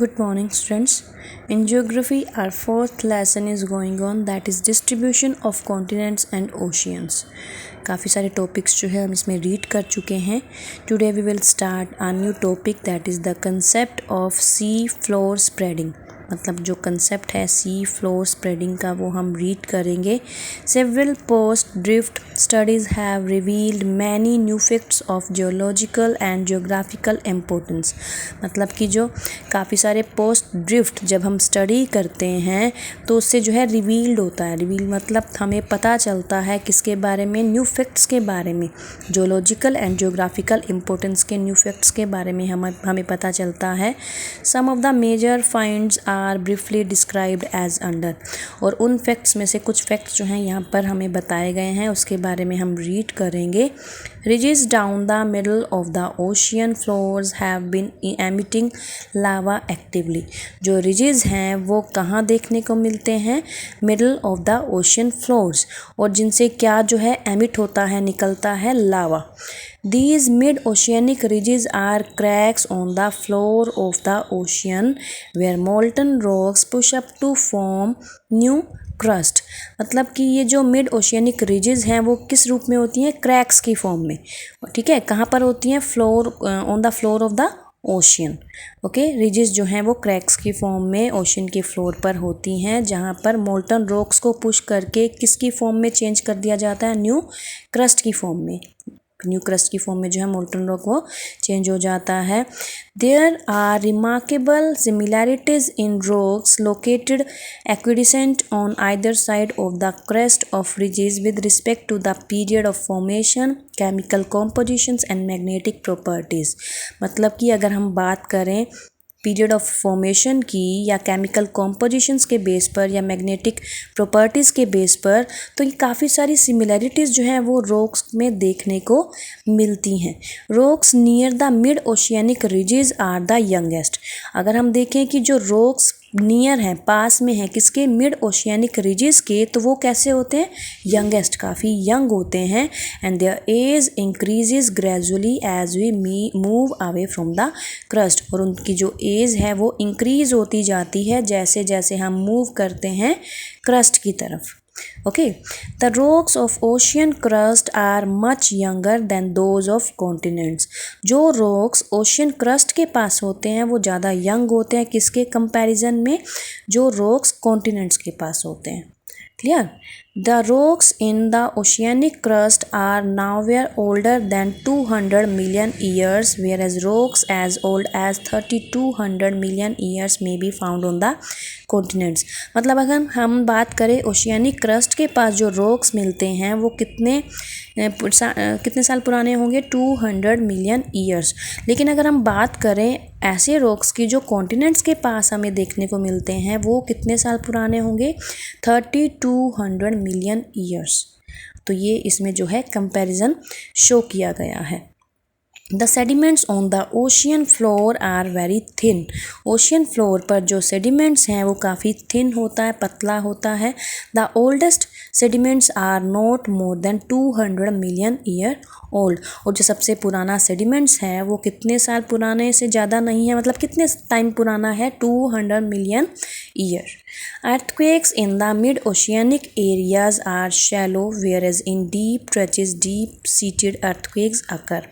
Good morning, students. In geography, our fourth lesson is going on, that is distribution of continents and oceans. काफ़ी सारे topics जो है हम इसमें read कर चुके हैं. Today we will start a new topic, that is the concept of sea floor spreading. मतलब जो कंसेप्ट है सी फ्लोर स्प्रेडिंग का वो हम रीड करेंगे. Several post drift studies have revealed many new facts of geological and geographical importance. मतलब कि जो काफ़ी सारे पोस्ट ड्रिफ्ट जब हम स्टडी करते हैं तो उससे जो है रिवील्ड होता है. रिवील मतलब हमें पता चलता है किसके बारे में, न्यू फैक्ट्स के बारे में, जियोलॉजिकल एंड जियोग्राफिकल इम्पोर्टेंस के न्यू फैक्ट्स के बारे में हमें पता चलता है. Some of the major finds are briefly described as under. और उन फैक्ट्स में से कुछ फैक्ट्स जो हैं यहाँ पर हमें बताए गए हैं, उसके बारे में हम रीड करेंगे. Ridges down the middle of the ocean floors have been emitting lava actively. जो ridges हैं वो कहाँ देखने को मिलते हैं, middle of the ocean floors, और जिनसे क्या जो है emit होता है, निकलता है लावा. These mid-oceanic ridges are cracks on the floor of the ocean where molten rocks push up to form new crust. मतलब कि ये जो मिड ओशियनिक रिजेस हैं वो किस रूप में होती हैं, क्रैक्स की फॉर्म में. ठीक है, कहाँ पर होती हैं, floor, on the floor of the ocean. Okay, ridges जो हैं वो क्रैक्स की फॉर्म में ओशियन के फ्लोर पर होती हैं, जहाँ पर मोल्टन रॉक्स को पुश करके किसकी फॉर्म में चेंज कर दिया जाता है, न्यू क्रस्ट की फॉर्म में. न्यू क्रस्ट की फॉर्म में जो है मोल्टन रॉक वो चेंज हो जाता है. There are remarkable similarities in rocks located equidistant on either side of the crest of ridges with respect to the period of formation, chemical compositions and magnetic properties. मतलब कि अगर हम बात करें पीरियड ऑफ फॉर्मेशन की या chemical compositions के base पर या मैग्नेटिक प्रॉपर्टीज़ के बेस पर, तो ये काफ़ी सारी सिमिलैरिटीज़ जो हैं वो रॉक्स में देखने को मिलती हैं. Rocks near the mid oceanic ridges are the youngest. अगर हम देखें कि जो रॉक्स नियर हैं, पास में हैं किसके, मिड ओशियनिक रिजेस के, तो वो कैसे होते हैं, यंगेस्ट, काफ़ी यंग होते हैं. And their age increases gradually as we move away from the crust. और उनकी जो एज है वो इंक्रीज होती जाती है जैसे जैसे हम मूव करते हैं क्रस्ट की तरफ. Okay, the rocks of ocean crust are much younger than those of continents. जो rocks ocean crust के पास होते हैं वो ज़्यादा young होते हैं किसके कंपैरिजन में, जो rocks continents के पास होते हैं. Clear? The rocks in the oceanic crust are nowhere older than 200 million years, whereas rocks as old as 3200 million years may be found on the continents. मतलब अगर हम बात करें ओशियानिक क्रस्ट के पास जो रॉक्स मिलते हैं वो कितने साल पुराने होंगे, 200 मिलियन ईयर्स. लेकिन अगर हम बात करें ऐसे रॉक्स की जो कॉन्टिनेंट्स के पास हमें देखने को मिलते हैं वो कितने साल पुराने होंगे, 3200 मिलियन ईयर्स. तो ये इसमें जो है कंपैरिजन शो किया गया है. The sediments on the ocean floor are very thin. Ocean floor पर जो सेडिमेंट्स हैं वो काफ़ी थिन होता है, पतला होता है. The oldest sediments are not more than 200 million year old. और जो सबसे पुराना सेडिमेंट्स है वो कितने साल पुराने से ज़्यादा नहीं है, मतलब कितने टाइम पुराना है, 200 million year. Earthquakes in the mid-oceanic areas are shallow, whereas in deep trenches deep-seated earthquakes occur.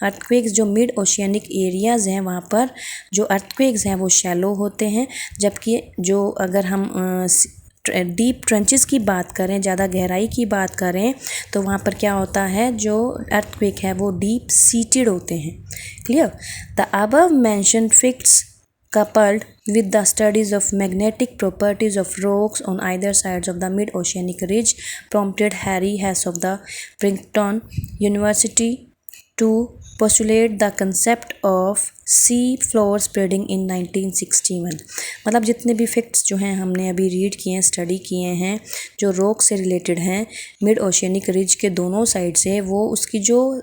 Earthquakes जो mid-oceanic areas हैं वहाँ पर जो earthquakes हैं वो shallow होते हैं, जबकि जो अगर हम डीप ट्रेंचेस की बात करें, ज़्यादा गहराई की बात करें, तो वहाँ पर क्या होता है, जो earthquake है वो डीप सीटेड होते हैं. Clear? The above mentioned facts coupled with the studies of magnetic properties of rocks on either sides of the mid-oceanic ridge prompted Harry Hess of the Princeton University to postulate the concept of sea floor spreading in 1961. मतलब जितने भी facts जो हैं हमने अभी read किए हैं, study किए हैं, जो रॉक से रिलेटेड हैं मिड ओशियनिक रिज के दोनों साइड से, वो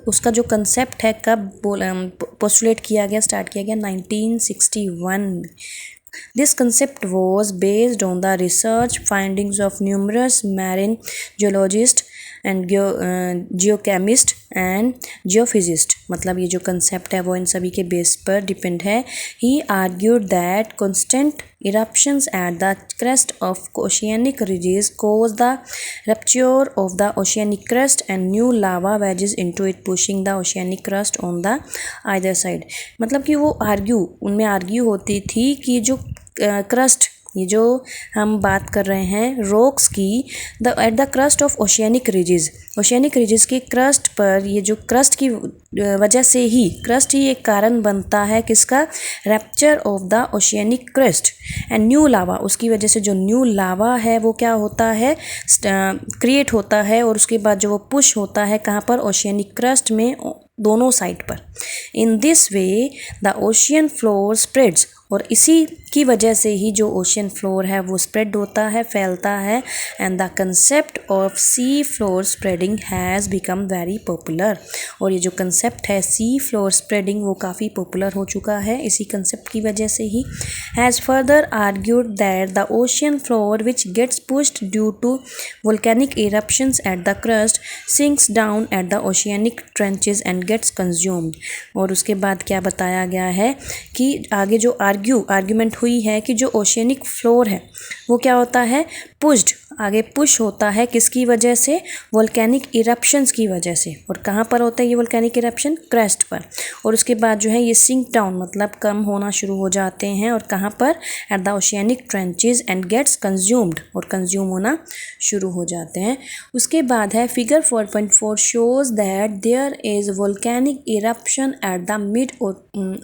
उसका जो कंसेप्ट है कब पोस्टुलेट किया गया, स्टार्ट किया गया 1961. This concept was based on the research findings of numerous marine geologists and geochemist and geophysicist, मतलब ये जो कंसेप्ट है वो इन सभी के बेस पर डिपेंड है। He argued that constant eruptions at the crest of oceanic ridges cause the rupture of the oceanic crust and new lava wedges into it, pushing the oceanic crust on the either side। मतलब कि वो उनमें argue होती थी कि जो crust, ये जो हम बात कर रहे हैं रॉक्स की, eight the crust of oceanic ridges की क्रस्ट पर, ये जो क्रस्ट की वजह से ही, क्रस्ट ही एक कारण बनता है किसका, rupture of the oceanic crust and new lava, उसकी वजह से जो न्यू लावा है वो क्या होता है, क्रिएट होता है, और उसके बाद जो वो पुश होता है कहाँ पर, ओशियनिक क्रस्ट में दोनों साइड पर। In this way the ocean floor spreads, और इसी की वजह से ही जो ओशियन फ्लोर है वो स्प्रेड होता है, फैलता है, and the concept of sea floor spreading has become very popular, और ये जो कंसेप्ट है सी फ्लोर स्प्रेडिंग वो काफ़ी पॉपुलर हो चुका है इसी कंसेप्ट की वजह से ही। Has further argued that the ocean floor which gets pushed due to volcanic eruptions at the crust sinks down at the oceanic trenches and gets consumed. और उसके बाद क्या बताया गया है कि आगे जो आर्ग्यूमेंट हुई है कि जो ओशियनिक फ्लोर है वो क्या होता है, पुश्ड, आगे पुश होता है किसकी वजह से, वोल्केनिक इरप्शंस की वजह से। और कहाँ पर होता है ये वोल्केनिक इरप्शन, क्रेस्ट पर। और उसके बाद जो है ये सिंक डाउन मतलब कम होना शुरू हो जाते हैं, और कहाँ पर, at the oceanic trenches and gets consumed, और कंज्यूम होना शुरू हो जाते हैं। उसके बाद है figure 4.4 shows that there is volcanic eruption at the mid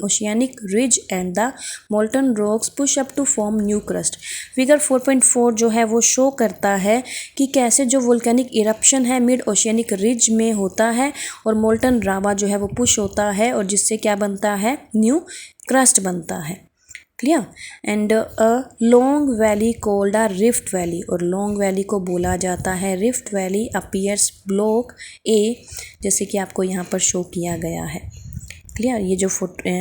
oceanic ridge and the molten rocks push up to form new crust. Figure 4.4 जो है वो शो करता है कि कैसे जो वोल्केनिक इरप्शन है मिड ओशियनिक रिज में होता है, और मोल्टन लावा जो है वो पुश होता है, और जिससे क्या बनता है, न्यू क्रस्ट बनता है। Clear. And a long valley called a rift valley, और लॉन्ग वैली को बोला जाता है रिफ्ट वैली, अपीयर्स ब्लॉक ए, जैसे कि आपको यहाँ पर शो किया गया है। क्लियर। ये जो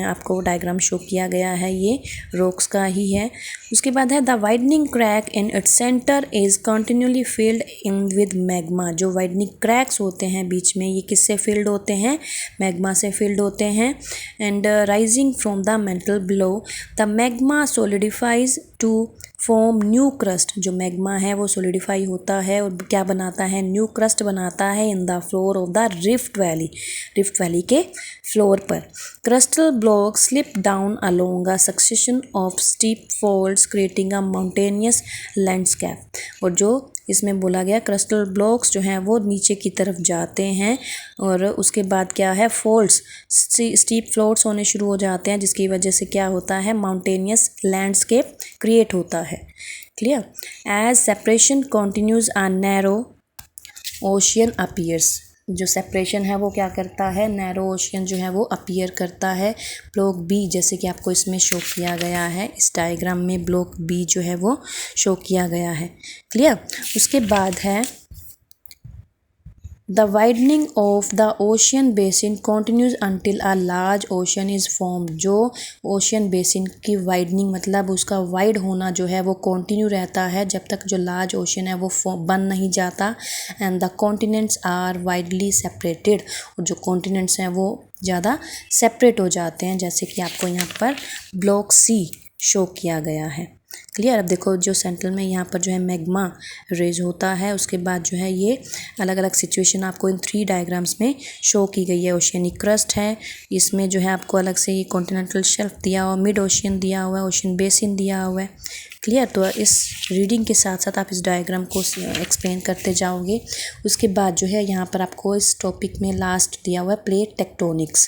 आपको डायग्राम शो किया गया है ये रॉक्स का ही है। उसके बाद है the widening crack in its centre is continually filled in with magma. जो वाइडनिंग क्रैक्स होते हैं बीच में, ये किससे फिल्ड होते हैं, मैग्मा से फिल्ड होते हैं। And rising from the mantle below the magma solidifies to form new crust. जो मैग्मा है वो सोलिडिफाई होता है और क्या बनाता है, न्यू क्रस्ट बनाता है in the floor of the rift valley के फ्लोर पर। crustal blocks slip down along a succession of steep folds creating a mountainous landscape। और जो इसमें बोला गया crustal blocks जो हैं वो नीचे की तरफ जाते हैं, और उसके बाद क्या है, फोल्ड्स, स्टीप फ्लोर्स होने शुरू हो जाते हैं, जिसकी वजह से क्या होता है, माउंटेनियस लैंडस्केप क्रिएट होता है। Clear. As separation continues a narrow ocean appears. जो सेपरेशन है वो क्या करता है, नैरो ओशियन जो है वो अपीयर करता है। ब्लॉक बी, जैसे कि आपको इसमें शो किया गया है, इस डायग्राम में ब्लॉक बी जो है वो शो किया गया है। क्लियर। उसके बाद है the widening of the ocean basin continues until a large ocean is form. जो ओशियन बेसिन की वाइडनिंग मतलब उसका वाइड होना जो है वो कंटिन्यू रहता है जब तक जो लार्ज ओशियन है वो बन नहीं जाता। And the continents are widely separated. और जो कॉन्टिनेंट्स हैं वो ज़्यादा सेपरेट हो जाते हैं, जैसे कि आपको यहाँ पर ब्लॉक सी शो किया गया है। क्लियर। अब देखो जो सेंट्रल में यहाँ पर जो है मैग्मा रेज होता है, उसके बाद जो है ये अलग अलग सिचुएशन आपको इन 3 डायग्राम्स में शो की गई है। ओशियनिक क्रस्ट है, इसमें जो है आपको अलग से ये कॉन्टिनेंटल शेल्फ दिया हुआ, मिड ओशियन दिया हुआ है, ओशियन बेसिन दिया हुआ है। क्लियर। तो इस रीडिंग के साथ साथ आप इस डायग्राम को एक्सप्लेन करते जाओगे। उसके बाद जो है यहाँ पर आपको इस टॉपिक में लास्ट दिया हुआ है plate tectonics.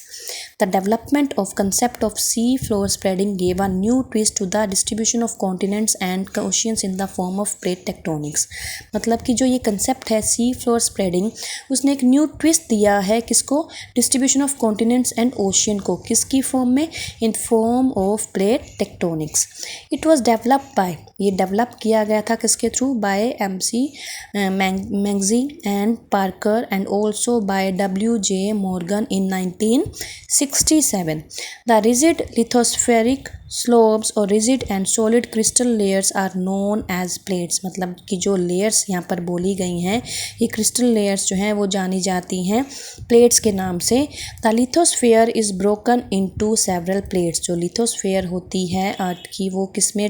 The development of concept of sea floor spreading gave a new twist to the distribution of continents and oceans in the form of plate tectonics. मतलब कि जो ये कंसेप्ट है सी फ्लोर स्प्रेडिंग, उसने एक न्यू ट्विस्ट दिया है किसको, distribution of continents and ocean को, किसकी फॉर्म में, in form of plate tectonics. It was developed by, ये डेवलप किया गया था किसके through? By MC McKenzie and Parker and also by WJ Morgan in 1967। The rigid lithospheric slabs और rigid and solid crystal layers are known as plates, मतलब कि जो layers यहाँ पर बोली गई हैं ये क्रिस्टल लेयर्स जो हैं वो जानी जाती हैं प्लेट्स के नाम से। The lithosphere is broken into several plates, जो लिथोस्फेयर होती है अर्थ की वो किस में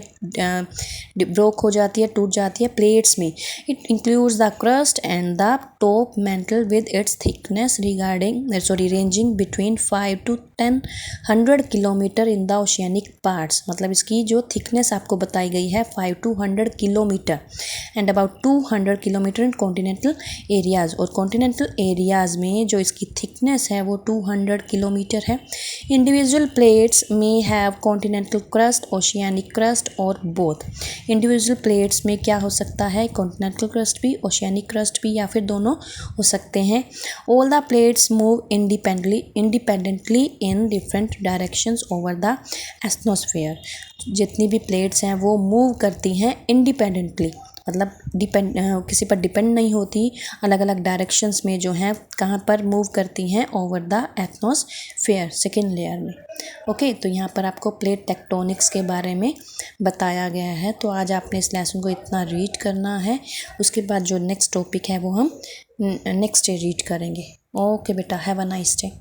ब्रोक हो जाती है, टूट जाती है? प्लेट्स में। It includes the crust and the top mental with its thickness ranging between 5 to 100 kilometre in the oceanic parts, मतलब इसकी जो थिकनेस आपको बताई गई है 5 to 100 kilometre and about 200 kilometre in continental areas, और कॉन्टिनेंटल एरियाज में जो इसकी थिकनेस है वो 200 किलोमीटर है। इंडिविजुअल प्लेट्स में have continental crust, oceanic crust और बोथ। इंडिविजुअल प्लेट्स में क्या हो सकता है? कॉन्टिनेंटल क्रस्ट भी, ओशियनिक क्रस्ट भी, या फिर दोनों हो सकते हैं। All the plates move independently in different directions over the atmosphere, जितनी भी प्लेट्स हैं वो मूव करती हैं इंडिपेंडेंटली, मतलब किसी पर डिपेंड नहीं होती, अलग अलग डायरेक्शंस में जो हैं कहाँ पर मूव करती हैं? Over the atmosphere, second layer में। ओके, तो यहाँ पर आपको प्लेट टेक्टोनिक्स के बारे में बताया गया है। तो आज आपने इस लेसन को इतना रीड करना है, उसके बाद जो नेक्स्ट टॉपिक है वो हम नेक्स्ट डे रीड करेंगे। ओके बेटा, हैव अ नाइस डे।